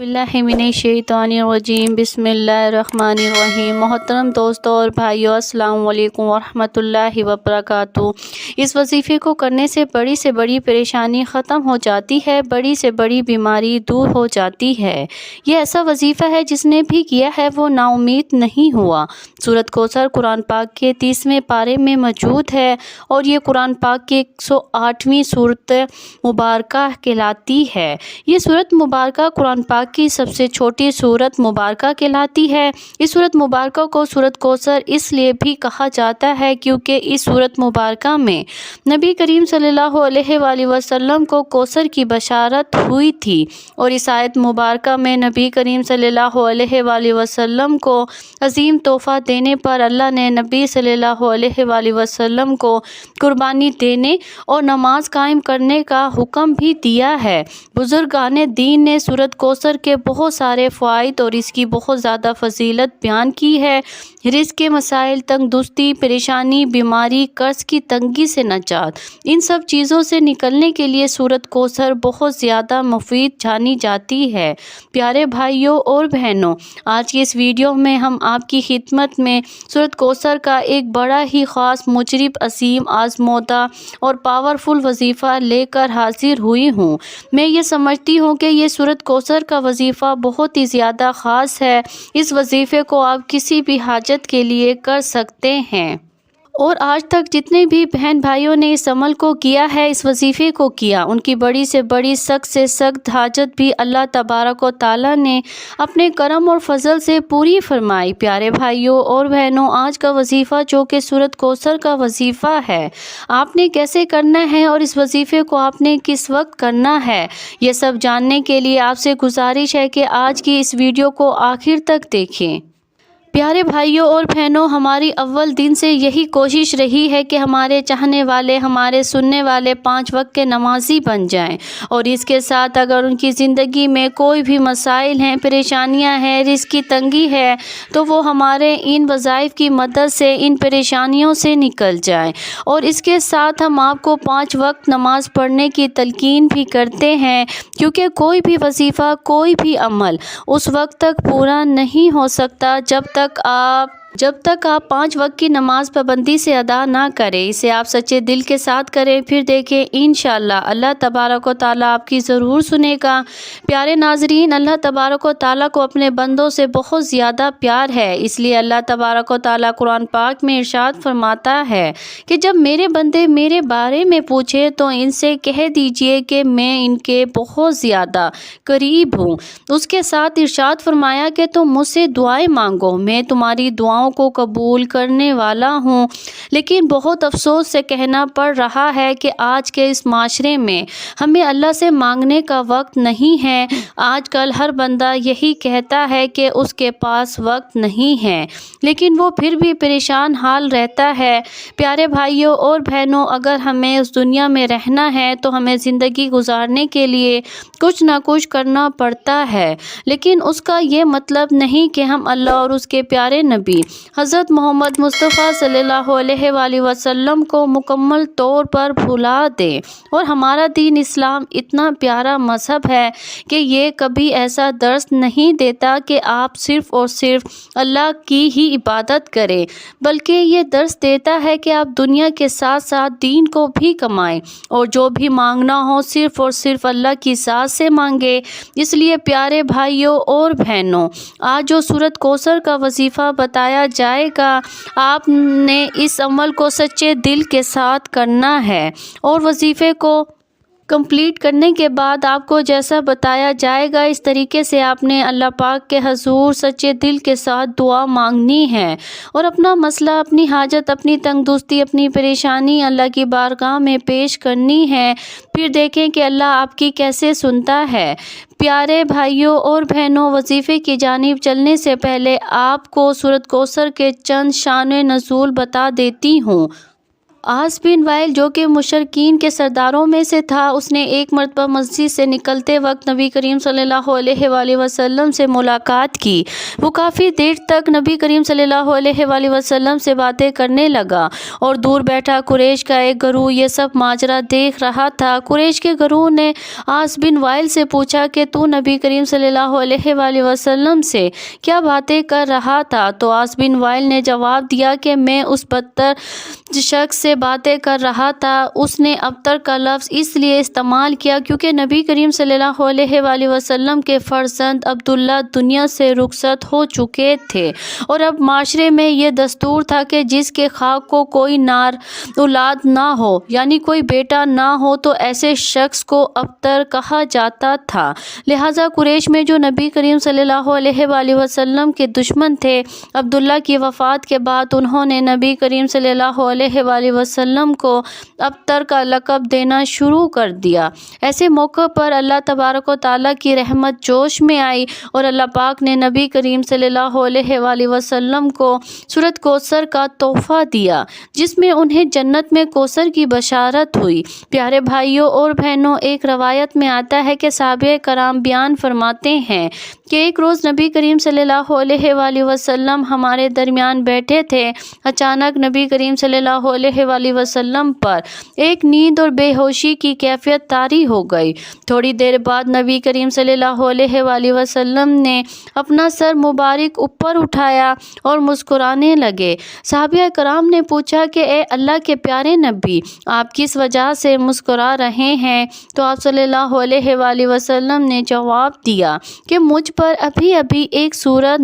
बिस्मिल्लाहि मिनश्शैतानिर्रजीम बिस्मिल्लाहिर्रहमानिर्रहीम। मोहतरम दोस्तों और भाइयों, अस्सलाम वालेकुम वरहमतुल्लाहि वबरकातुहू। इस वजीफ़े को करने से बड़ी परेशानी ख़त्म हो जाती है, बड़ी से बड़ी बीमारी दूर हो जाती है। ये ऐसा वजीफ़ा है जिसने भी किया है वो नाउमीद नहीं हुआ। सूरत कौसर कुरान पाक के 30वें पारे में मौजूद है और ये कुरान पाक की 108वीं सूरत मुबारका कहलाती है। ये सूरत मुबारका कुरान पाक की सबसे छोटी सूरत मुबारका कहलाती है। इस सूरत मुबारका को सूरत कौसर इसलिए भी कहा जाता है क्योंकि इस सूरत मुबारका में नबी करीम सल्लल्लाहु अलैहि वसल्लम को कौसर की बशारत हुई थी और इस आयत मुबारका में नबी करीम सल्लल्लाहु अलैहि वसल्लम को अजीम तोहफ़ा देने पर अल्लाह ने नबी सल्लल्लाहु अलैहि वसल्लम को कुर्बानी देने और नमाज कायम करने का हुक्म भी दिया है। बुजुर्गाने दीन ने सूरत कौसर के बहुत सारे फ़वाइद और इसकी बहुत ज़्यादा फजीलत बयान की है। रिज़्क़ के मसाइल, तंगदुरुस्ती, परेशानी, बीमारी, कर्ज़ की तंगी से नजात, इन सब चीज़ों से निकलने के लिए सूरत कौसर बहुत ज़्यादा मुफीद जानी जाती है। प्यारे भाइयों और बहनों, आज की इस वीडियो में हम आपकी खिदमत में सूरत कौसर का एक बड़ा ही ख़ास, मुजरिब, असीम, आज़मौदा और पावरफुल वजीफ़ा लेकर हाजिर हुई हूँ। मैं ये समझती हूँ कि ये सूरत कौसर का वजीफ़ा बहुत ही ज़्यादा ख़ास है। इस वजीफ़े को आप किसी भी हाजत के लिए कर सकते हैं और आज तक जितने भी बहन भाइयों ने इस अमल को किया है, इस वजीफ़े को किया, उनकी बड़ी से बड़ी, सख्त से सख्त हाजत भी अल्लाह तबारक व तआला ने अपने करम और फजल से पूरी फरमाई। प्यारे भाइयों और बहनों, आज का वजीफ़ा जो कि सूरत कौसर का वजीफ़ा है, आपने कैसे करना है और इस वजीफ़े को आपने किस वक्त करना है, ये सब जानने के लिए आपसे गुजारिश है कि आज की इस वीडियो को आखिर तक देखें। प्यारे भाइयों और बहनों, हमारी अव्वल दिन से यही कोशिश रही है कि हमारे चाहने वाले, हमारे सुनने वाले 5 वक्त के नमाजी बन जाएं और इसके साथ अगर उनकी ज़िंदगी में कोई भी मसाइल हैं, परेशानियां हैं, रिज़्क़ की तंगी है, तो वो हमारे इन वज़ाइफ़ की मदद से इन परेशानियों से निकल जाएं। और इसके साथ हम आपको 5 वक्त नमाज पढ़ने की तलकीन भी करते हैं क्योंकि कोई भी वजीफ़ा, कोई भी अमल उस वक्त तक पूरा नहीं हो सकता जब तक आप 5 वक्त की नमाज पाबंदी से अदा ना करें। इसे आप सच्चे दिल के साथ करें, फिर देखें इंशाअल्लाह अल्लाह तबारक व तआला आपकी ज़रूर सुनेगा। प्यारे नाज़रीन, अल्लाह तबारक व तआला को अपने बंदों से बहुत ज़्यादा प्यार है, इसलिए अल्लाह तबारक व तआला कुरान पाक में इरशाद फरमाता है कि जब मेरे बंदे मेरे बारे में पूछे तो इनसे कह दीजिए कि मैं इनके बहुत ज़्यादा करीब हूँ। उसके साथ इरशाद फरमाया कि तुम मुझसे दुआएं मांगो, मैं तुम्हारी दुआओं को कबूल करने वाला हूँ। लेकिन बहुत अफसोस से कहना पड़ रहा है कि आज के इस माशरे में हमें अल्लाह से मांगने का वक्त नहीं है। आजकल हर बंदा यही कहता है कि उसके पास वक्त नहीं है, लेकिन वो फिर भी परेशान हाल रहता है। प्यारे भाइयों और बहनों, अगर हमें उस दुनिया में रहना है तो हमें ज़िंदगी गुजारने के लिए कुछ ना कुछ करना पड़ता है, लेकिन उसका ये मतलब नहीं कि हम अल्लाह और उसके प्यारे नबी हज़रत मोहम्मद मुस्तफ़ा सल्लल्लाहु अलैहि वसल्लम को मुकम्मल तौर पर भुला दें। और हमारा दीन इस्लाम इतना प्यारा मज़हब है कि ये कभी ऐसा दर्स नहीं देता कि आप सिर्फ़ और सिर्फ अल्लाह की ही इबादत करें, बल्कि ये दर्स देता है कि आप दुनिया के साथ साथ दीन को भी कमाएं और जो भी मांगना हो सिर्फ़ और सिर्फ अल्लाह की ज़ात से मांगे। इसलिए प्यारे भाइयों और बहनों, आज जो सूरत कौसर का वजीफ़ा बताया जाएगा, आपने इस अमल को सच्चे दिल के साथ करना है और वजीफ़े को कंप्लीट करने के बाद आपको जैसा बताया जाएगा इस तरीके से आपने अल्लाह पाक के हजूर सच्चे दिल के साथ दुआ मांगनी है और अपना मसला, अपनी हाजत, अपनी तंगदुरुस्ती, अपनी परेशानी अल्लाह की बारगाह में पेश करनी है। फिर देखें कि अल्लाह आपकी कैसे सुनता है। प्यारे भाइयों और बहनों, वजीफ़े की जानिब चलने से पहले आपको सूरत कौसर के चंद शान नज़ूल बता देती हूँ। عاص بن وائل جو کہ مشرکین کے سرداروں میں سے تھا، اس نے ایک مرتبہ مسجد سے نکلتے وقت نبی کریم صلی اللہ علیہ وآلہ وسلم سے ملاقات کی۔ وہ کافی دیر تک نبی کریم صلی اللہ علیہ وآلہ وسلم سے باتیں کرنے لگا اور دور بیٹھا قریش کا ایک گروہ یہ سب ماجرا دیکھ رہا تھا۔ قریش کے گروہ نے عاص بن وائل سے پوچھا کہ تو نبی کریم صلی اللہ علیہ وآلہ وسلم سے کیا باتیں کر رہا تھا؟ تو عاص بن وائل نے جواب دیا کہ میں اس بدتر شخص سے باتیں کر رہا تھا۔ اس نے ابتر کا لفظ اس لیے استعمال کیا کیونکہ نبی کریم صلی اللہ علیہ وآلہ وسلم کے فرزند عبداللہ دنیا سے رخصت ہو چکے تھے اور اب معاشرے میں یہ دستور تھا کہ جس کے خاک کو کوئی نار اولاد نہ ہو، یعنی کوئی بیٹا نہ ہو، تو ایسے شخص کو ابتر کہا جاتا تھا۔ لہٰذا قریش میں جو نبی کریم صلی اللہ علیہ وآلہ وسلم کے دشمن تھے، عبداللہ کی وفات کے بعد انہوں نے نبی کریم صلی اللہ علیہ وآلہ وسلم کو ابتر کا لقب دینا شروع کر دیا۔ ایسے موقع پر اللہ تبارک و تعالیٰ کی رحمت جوش میں آئی اور اللہ پاک نے نبی کریم صلی اللہ علیہ وآلہ وسلم کو سورۃ کوثر کا تحفہ دیا، جس میں انہیں جنت میں کوثر کی بشارت ہوئی۔ پیارے بھائیوں اور بہنوں، ایک روایت میں آتا ہے کہ صحابہ کرام بیان فرماتے ہیں کہ ایک روز نبی کریم صلی اللہ علیہ وآلہ وسلم ہمارے درمیان بیٹھے تھے۔ اچانک نبی کریم صلی اللہ علیہ وآلہ وسلم پر ایک نیند اور بے ہوشی کی کیفیت طاری ہو گئی۔ تھوڑی دیر بعد نبی کریم صلی اللہ علیہ وآلہ وسلم نے اپنا سر مبارک اوپر اٹھایا اور مسکرانے لگے۔ صحابہ کرام نے پوچھا کہ اے اللہ کے پیارے نبی، آپ کس وجہ سے مسکرا رہے ہیں؟ تو آپ صلی اللہ علیہ وآلہ وسلم نے جواب دیا کہ مجھ پر ابھی ابھی ایک سورت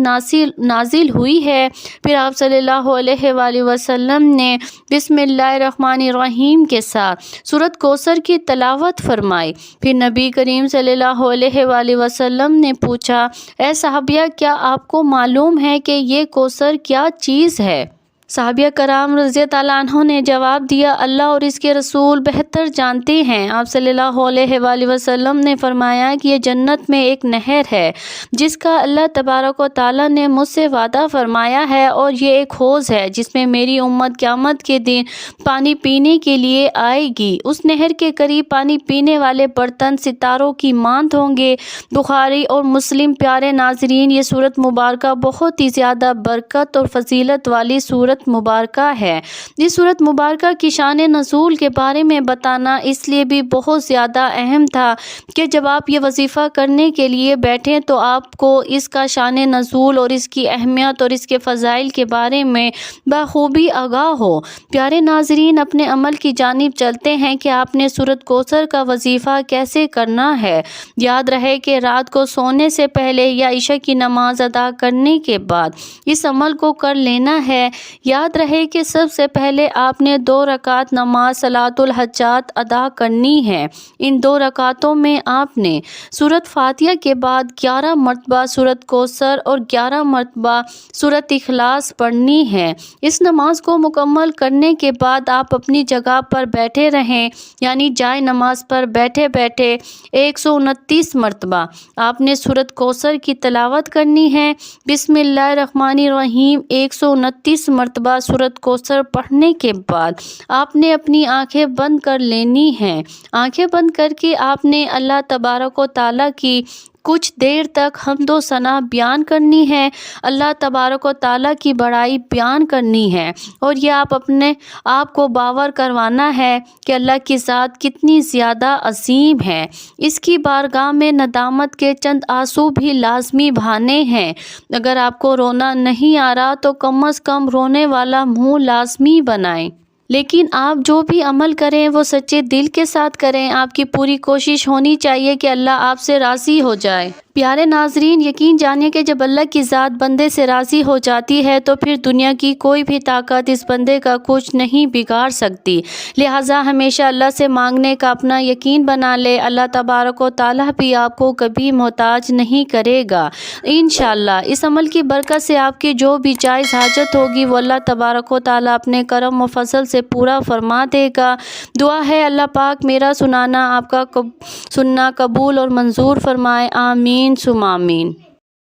نازل ہوئی ہے۔ پھر آپ صلی اللہ علیہ وآلہ وسلم نے بسم اللہ الرحمن الرحیم کے ساتھ سورۃ کوثر کی تلاوت فرمائی۔ پھر نبی کریم صلی اللہ علیہ وآلہ وسلم نے پوچھا، اے صحابہ، کیا آپ کو معلوم ہے کہ یہ کوثر کیا چیز ہے؟ صحابہ کرام رضی اللہ عنہ نے جواب دیا، اللہ اور اس کے رسول بہتر جانتے ہیں۔ آپ صلی اللہ علیہ وآلہ وسلم نے فرمایا کہ یہ جنت میں ایک نہر ہے جس کا اللہ تبارک و تعالیٰ نے مجھ سے وعدہ فرمایا ہے، اور یہ ایک حوض ہے جس میں میری امت قیامت کے دن پانی پینے کے لیے آئے گی۔ اس نہر کے قریب پانی پینے والے برتن ستاروں کی مانند ہوں گے۔ بخاری اور مسلم۔ پیارے ناظرین، یہ سورۃ مبارکہ بہت ہی زیادہ برکت اور فضیلت والی سورت مبارکہ ہے۔ اس سورۃ مبارکہ کی شان نزول کے بارے میں بتانا اس لیے بھی بہت زیادہ اہم تھا کہ جب آپ یہ وظیفہ کرنے کے لیے بیٹھیں تو آپ کو اس کا شان نزول اور اس کی اہمیت اور اس کے فضائل کے بارے میں بخوبی آگاہ ہو۔ پیارے ناظرین، اپنے عمل کی جانب چلتے ہیں کہ آپ نے سورۃ کوثر کا وظیفہ کیسے کرنا ہے۔ یاد رہے کہ رات کو سونے سے پہلے یا عشاء کی نماز ادا کرنے کے بعد اس عمل کو کر لینا ہے۔ یاد رہے کہ سب سے پہلے آپ نے 2 رکعت نماز صلاۃ الحاجات ادا کرنی ہے۔ ان 2 رکعتوں میں آپ نے سورۃ فاتحہ کے بعد 11 مرتبہ سورۃ کوثر اور 11 مرتبہ سورۃ اخلاص پڑھنی ہے۔ اس نماز کو مکمل کرنے کے بعد آپ اپنی جگہ پر بیٹھے رہیں، یعنی جائے نماز پر بیٹھے بیٹھے 129 مرتبہ آپ نے سورۃ کوثر کی تلاوت کرنی ہے۔ بسم اللہ الرحمن الرحیم 129 مرتبہ سورۃ کوثر پڑھنے کے بعد آپ نے اپنی آنکھیں بند کر لینی ہیں۔ آنکھیں بند کر کے آپ نے اللہ تبارک و تعالیٰ کی کچھ دیر تک حمد و ثنا بیان کرنی ہے، اللہ تبارک و تعالیٰ کی بڑائی بیان کرنی ہے، اور یہ آپ اپنے آپ کو باور کروانا ہے کہ اللہ کی ذات کتنی زیادہ عظیم ہے۔ اس کی بارگاہ میں ندامت کے چند آنسو بھی لازمی بہانے ہیں۔ اگر آپ کو رونا نہیں آ رہا تو کم از کم رونے والا منہ لازمی بنائیں۔ لیکن آپ جو بھی عمل کریں وہ سچے دل کے ساتھ کریں۔ آپ کی پوری کوشش ہونی چاہیے کہ اللہ آپ سے راضی ہو جائے۔ پیارے ناظرین، یقین جانیے کہ جب اللہ کی ذات بندے سے راضی ہو جاتی ہے تو پھر دنیا کی کوئی بھی طاقت اس بندے کا کچھ نہیں بگاڑ سکتی۔ لہٰذا ہمیشہ اللہ سے مانگنے کا اپنا یقین بنا لے۔ اللہ تبارک و تعالیٰ بھی آپ کو کبھی محتاج نہیں کرے گا انشاءاللہ۔ اس عمل کی برکت سے آپ کی جو بھی جائز حاجت ہوگی وہ اللہ تبارک و تعالیٰ اپنے کرم و فضل سے پورا فرما دے گا۔ دعا ہے اللہ پاک میرا سنانا آپ کا سننا قبول اور منظور فرمائے، آمین ثم آمین۔